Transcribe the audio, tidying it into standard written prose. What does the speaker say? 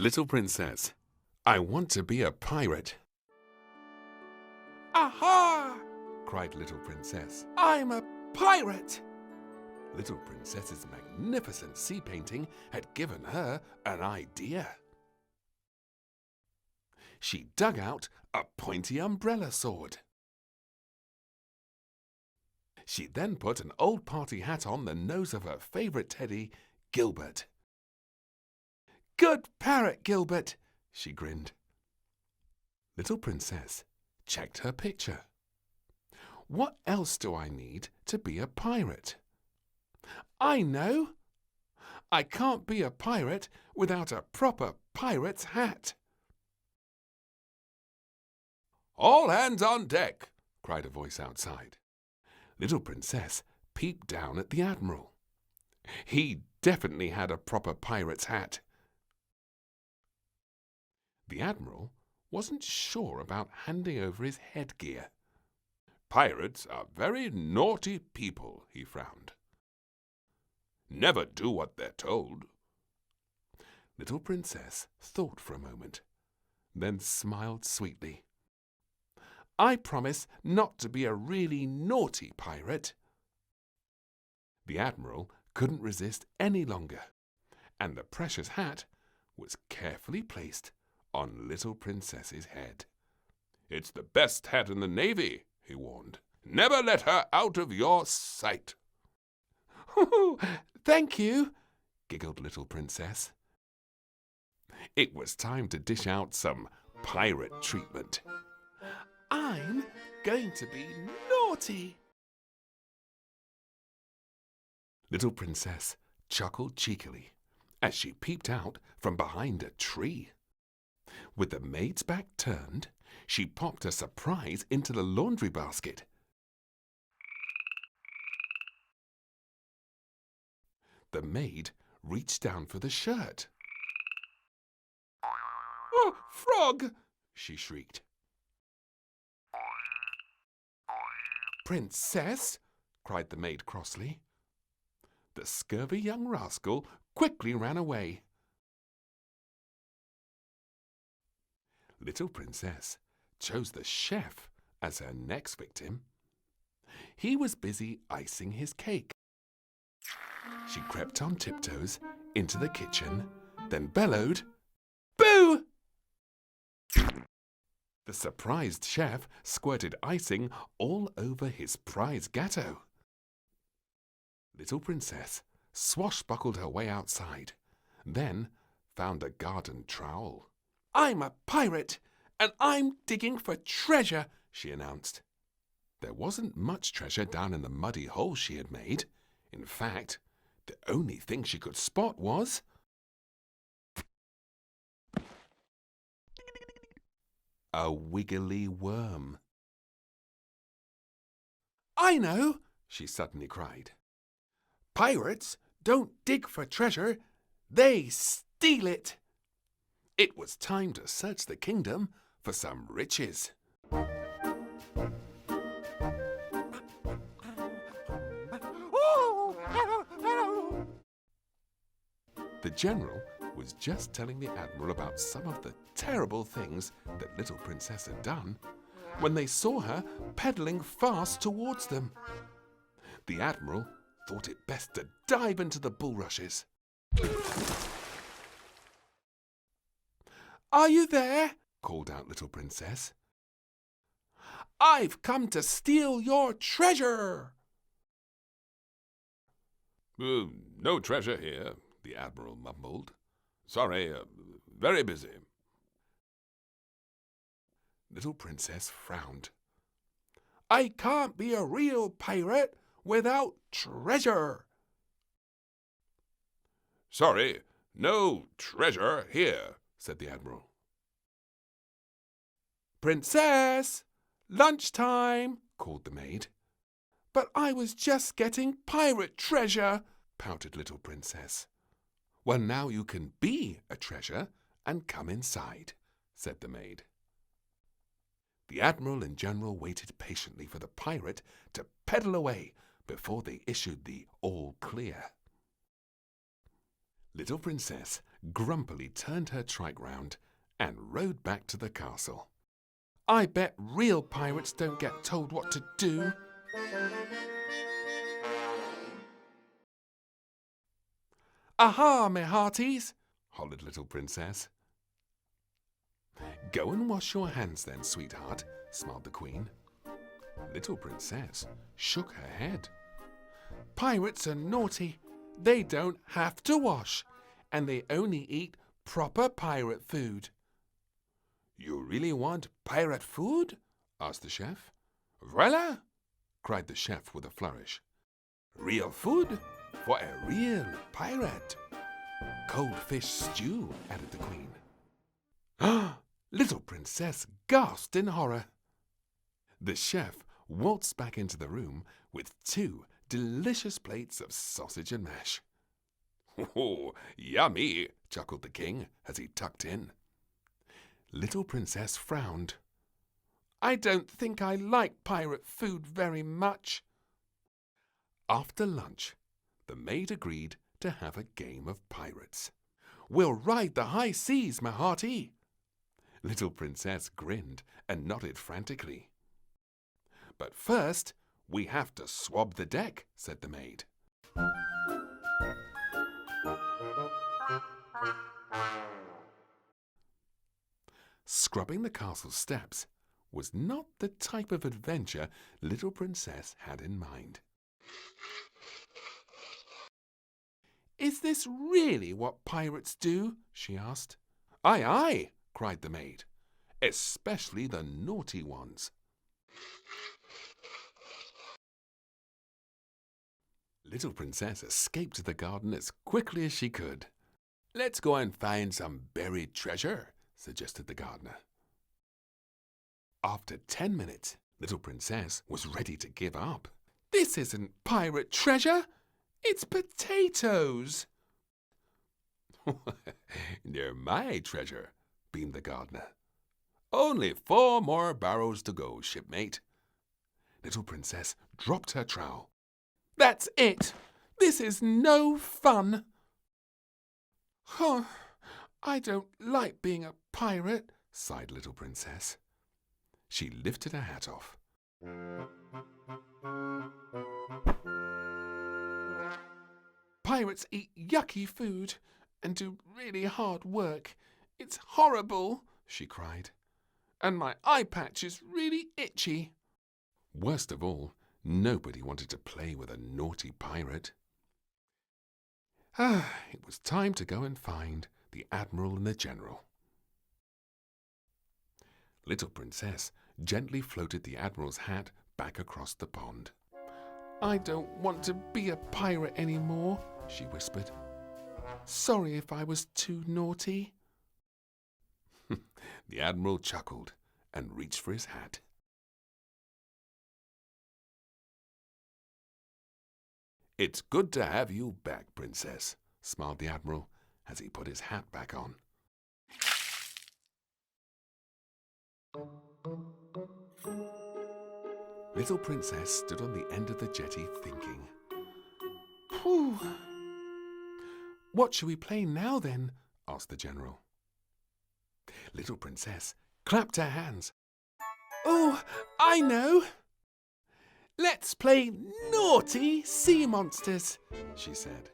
Little Princess, I want to be a pirate. Aha! Cried Little Princess. I'm a pirate! Little Princess's magnificent sea painting had given her an idea. She dug out a pointy umbrella sword. She then put an old party hat on the nose of her favorite teddy, Gilbert. Good parrot, Gilbert, she grinned. Little Princess checked her picture. What else do I need to be a pirate? I know! I can't be a pirate without a proper pirate's hat. All hands on deck, cried a voice outside. Little Princess peeped down at the Admiral. He definitely had a proper pirate's hat. The Admiral wasn't sure about handing over his headgear. Pirates are very naughty people, he frowned. Never do what they're told. Little Princess thought for a moment, then smiled sweetly. I promise not to be a really naughty pirate. The Admiral couldn't resist any longer, and the precious hat was carefully placed on Little Princess's head. It's the best hat in the Navy, he warned. Never let her out of your sight. Thank you, giggled Little Princess. It was time to dish out some pirate treatment. I'm going to be naughty. Little Princess chuckled cheekily as she peeped out from behind a tree. With the maid's back turned, she popped a surprise into the laundry basket. The maid reached down for the shirt. Oh, frog! She shrieked. Princess! Cried the maid crossly. The scurvy young rascal quickly ran away. Little Princess chose the chef as her next victim. He was busy icing his cake. She crept on tiptoes into the kitchen, then bellowed, "Boo!" The surprised chef squirted icing all over his prize gatto. Little Princess swashbuckled her way outside, then found a garden trowel. I'm a pirate, and I'm digging for treasure, she announced. There wasn't much treasure down in the muddy hole she had made. In fact, the only thing she could spot was a wiggly worm. I know, she suddenly cried. Pirates don't dig for treasure, they steal it. It was time to search the kingdom for some riches. The general was just telling the Admiral about some of the terrible things that Little Princess had done when they saw her pedaling fast towards them. The Admiral thought it best to dive into the bulrushes. Are you there? Called out Little Princess. I've come to steal your treasure. No treasure here, the Admiral mumbled. Sorry, very busy. Little Princess frowned. I can't be a real pirate without treasure. Sorry, no treasure here, said the Admiral. Princess, lunchtime, called the maid. But I was just getting pirate treasure, pouted Little Princess. Well, now you can be a treasure and come inside, said the maid. The Admiral and General waited patiently for the pirate to pedal away before they issued the all clear. Little Princess grumpily turned her trike round and rode back to the castle. I bet real pirates don't get told what to do. Aha, my hearties, hollered little Princess. Go and wash your hands then, sweetheart, smiled the Queen. Little Princess shook her head. Pirates are naughty. They don't have to wash, and they only eat proper pirate food. You really want pirate food? Asked the chef. Voila! Cried the chef with a flourish. Real food for a real pirate. Cold fish stew, added the Queen. Little Princess gasped in horror. The chef waltzed back into the room with 2 delicious plates of sausage and mash. Oh, yummy, chuckled the King as he tucked in. Little Princess frowned. I don't think I like pirate food very much. After lunch, the maid agreed to have a game of pirates. We'll ride the high seas, my hearty. Little Princess grinned and nodded frantically. But first, we have to swab the deck, said the maid. Scrubbing the castle steps was not the type of adventure Little Princess had in mind. Is this really what pirates do? She asked. Aye, aye, cried the maid, especially the naughty ones. Little Princess escaped to the garden as quickly as she could. Let's go and find some buried treasure, suggested the gardener. After 10 minutes, Little Princess was ready to give up. This isn't pirate treasure. It's potatoes. They're my treasure, beamed the gardener. Only 4 more barrows to go, shipmate. Little Princess dropped her trowel. That's it. This is no fun. I don't like being a pirate, sighed Little Princess. She lifted her hat off. Pirates eat yucky food and do really hard work. It's horrible, she cried. And my eye patch is really itchy. Worst of all, nobody wanted to play with a naughty pirate. It was time to go and find the Admiral and the General. Little Princess gently floated the Admiral's hat back across the pond. I don't want to be a pirate anymore, she whispered. Sorry if I was too naughty. The Admiral chuckled and reached for his hat. It's good to have you back, Princess, smiled the Admiral as he put his hat back on. Little Princess stood on the end of the jetty thinking. Whew. What shall we play now then? Asked the General. Little Princess clapped her hands. Oh, I know! Let's play naughty sea monsters, she said.